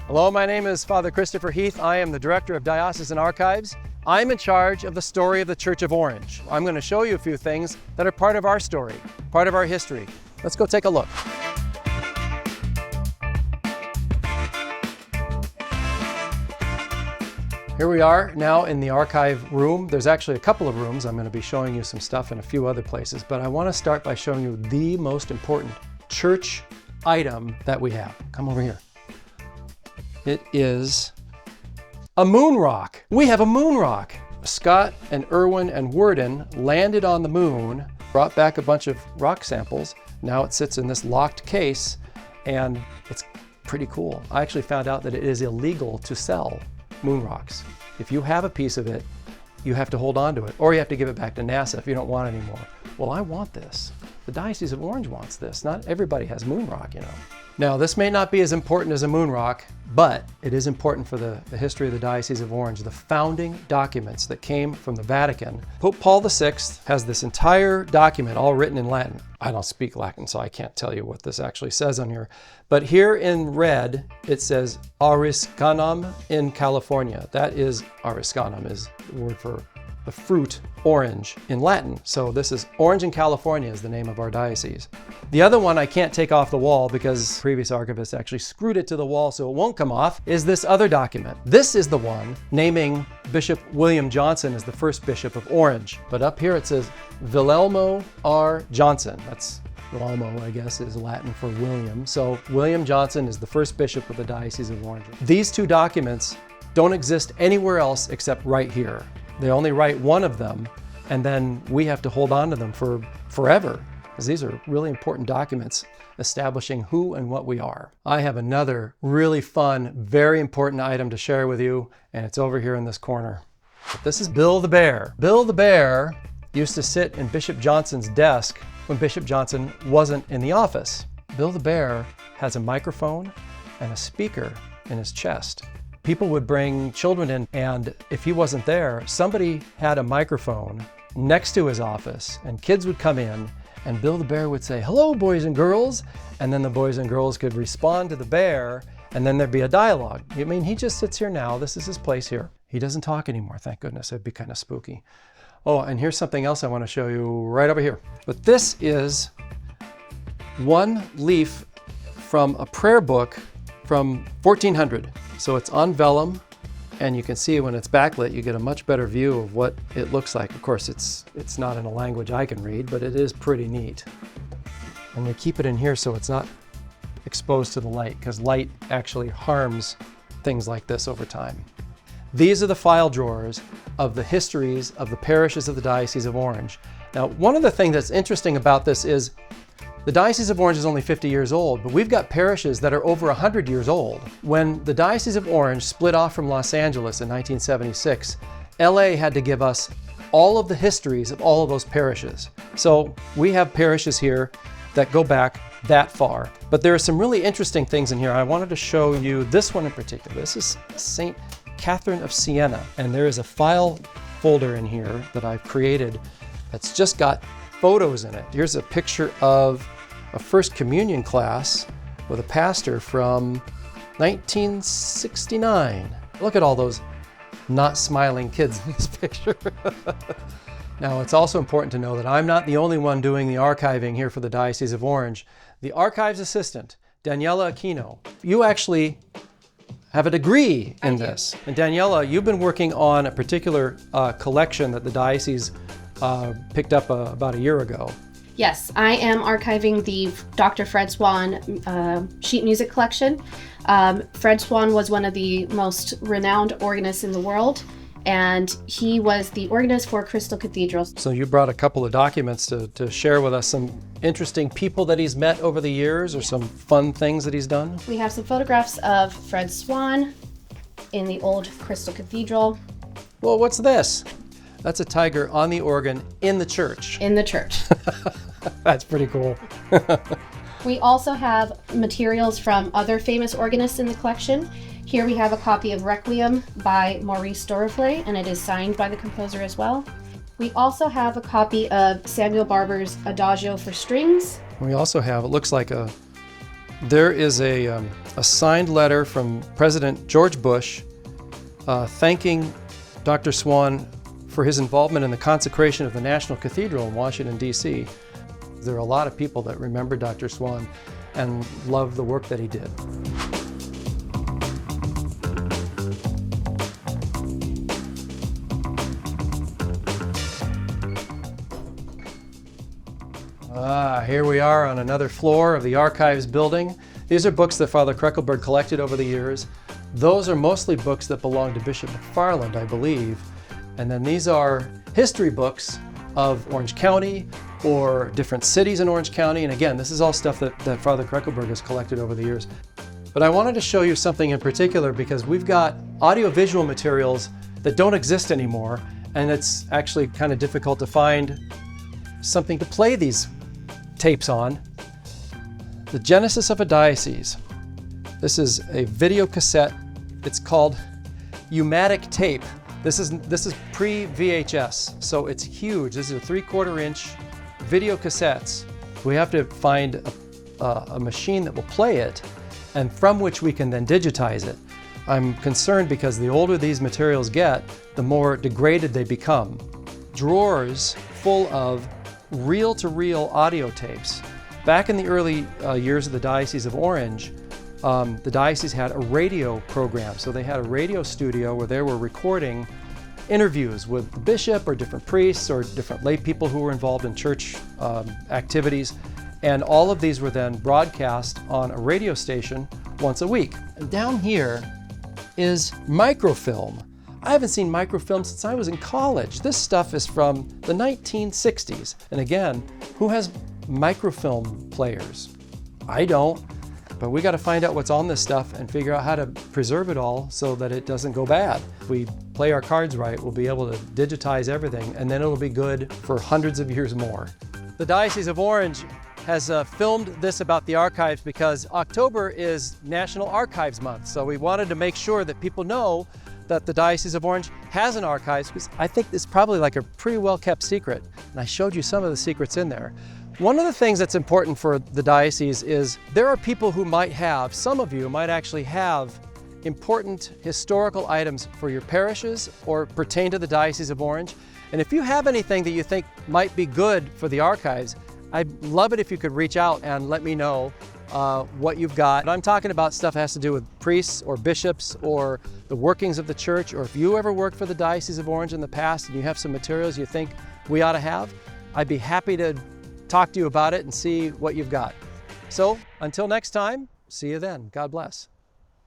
Hello, my name is Father Christopher Heath. I am the Director of Diocesan Archives. I'm in charge of the story of the Church of Orange. I'm going to show you a few things that are part of our story, part of our history. Let's go take a look. Here we are now in the archive room. There's actually a couple of rooms. I'm going to be showing you some stuff in a few other places, but I want to start by showing you the most important church item that we have. Come over here. It is a moon rock. We have a moon rock. Scott and Irwin and Worden landed on the moon, brought back a bunch of rock samples. Now it sits in this locked case, and it's pretty cool. I actually found out that it is illegal to sell moon rocks. If you have a piece of it, you have to hold on to it, or you have to give it back to NASA if you don't want it anymore. Well, I want this. The Diocese of Orange wants this. Not everybody has moon rock, you know. Now, this may not be as important as a moon rock, but it is important for the history of the Diocese of Orange. The founding documents that came from the Vatican. Pope Paul VI has this entire document all written in Latin. I don't speak Latin, so I can't tell you what this actually says on here. But here in red, it says Ariscanum in California. That is, Ariscanum is the word for the fruit orange in Latin. So this is Orange in California is the name of our diocese. The other one I can't take off the wall because previous archivists actually screwed it to the wall so it won't come off, is this other document. This is the one naming Bishop William Johnson as the first bishop of Orange. But up here it says Wilhelmo R. Johnson. That's Wilhelmo, I guess, is Latin for William. So William Johnson is the first bishop of the Diocese of Orange. These two documents don't exist anywhere else except right here. They only write one of them, and then we have to hold on to them for forever, because these are really important documents establishing who and what we are. I have another really fun, very important item to share with you, and it's over here in this corner. This is Bill the Bear. Bill the Bear used to sit in Bishop Johnson's desk when Bishop Johnson wasn't in the office. Bill the Bear has a microphone and a speaker in his chest. People would bring children in, and if he wasn't there, somebody had a microphone next to his office, and kids would come in, and Bill the Bear would say, "Hello, boys and girls," and then the boys and girls could respond to the bear, and then there'd be a dialogue. I mean, he just sits here now. This is his place here. He doesn't talk anymore, thank goodness. It'd be kind of spooky. Oh, and here's something else I want to show you right over here. But this is one leaf from a prayer book from 1400. So it's on vellum, and you can see when it's backlit, you get a much better view of what it looks like. Of course, it's not in a language I can read, but it is pretty neat. And we keep it in here so it's not exposed to the light, because light actually harms things like this over time. These are the file drawers of the histories of the parishes of the Diocese of Orange. Now, one of the things that's interesting about this is the Diocese of Orange is only 50 years old, but we've got parishes that are over 100 years old. When the Diocese of Orange split off from Los Angeles in 1976, LA had to give us all of the histories of all of those parishes. So we have parishes here that go back that far. But there are some really interesting things in here. I wanted to show you this one in particular. This is St. Catherine of Siena, and there is a file folder in here that I've created that's just got photos in it. Here's a picture of a First Communion class with a pastor from 1969. Look at all those not smiling kids in this picture. Now, it's also important to know that I'm not the only one doing the archiving here for the Diocese of Orange. The archives assistant, Daniela Aquino, you actually have a degree in this. And Daniela, you've been working on a particular collection that the diocese picked up about a year ago. Yes, I am archiving the Dr. Fred Swan sheet music collection. Fred Swan was one of the most renowned organists in the world, and he was the organist for Crystal Cathedral. So you brought a couple of documents to share with us, some interesting people that he's met over the years, or some fun things that he's done? We have some photographs of Fred Swan in the old Crystal Cathedral. Well, what's this? That's a tiger on the organ in the church. In the church. That's pretty cool. We also have materials from other famous organists in the collection. Here we have a copy of Requiem by Maurice Dorfley, and it is signed by the composer as well. We also have a copy of Samuel Barber's Adagio for strings. We also have, it looks like a There is a signed letter from President George Bush thanking Dr. Swan for his involvement in the consecration of the National Cathedral in Washington, D.C. There are a lot of people that remember Dr. Swan and love the work that he did. Here we are on another floor of the Archives building. These are books that Father Kreckelberg collected over the years. Those are mostly books that belong to Bishop McFarland, I believe. And then these are history books of Orange County or different cities in Orange County. And again, this is all stuff that Father Kreckelberg has collected over the years. But I wanted to show you something in particular because we've got audiovisual materials that don't exist anymore. And it's actually kind of difficult to find something to play these tapes on. The Genesis of a Diocese. This is a video cassette. It's called Eumatic tape. This is pre-VHS, so it's huge. This is a 3/4 inch video cassettes. We have to find a machine that will play it and from which we can then digitize it. I'm concerned because the older these materials get, the more degraded they become. Drawers full of reel-to-reel audio tapes. Back in the early years of the Diocese of Orange, the diocese had a radio program. So they had a radio studio where they were recording interviews with the bishop or different priests or different lay people who were involved in church activities. And all of these were then broadcast on a radio station once a week. And down here is microfilm. I haven't seen microfilm since I was in college. This stuff is from the 1960s. And again, who has microfilm players? I don't, but we got to find out what's on this stuff and figure out how to preserve it all so that it doesn't go bad. If we play our cards right, we'll be able to digitize everything and then it'll be good for hundreds of years more. The Diocese of Orange has filmed this about the archives because October is National Archives Month. So we wanted to make sure that people know that the Diocese of Orange has an archives, because I think it's probably like a pretty well kept secret. And I showed you some of the secrets in there. One of the things that's important for the diocese is there are people who might have, some of you might actually have important historical items for your parishes or pertain to the Diocese of Orange. And if you have anything that you think might be good for the archives, I'd love it if you could reach out and let me know what you've got. I'm talking about stuff that has to do with priests or bishops or the workings of the church, or if you ever worked for the Diocese of Orange in the past and you have some materials you think we ought to have, I'd be happy to talk to you about it and see what you've got. So until next time, see you then. God bless.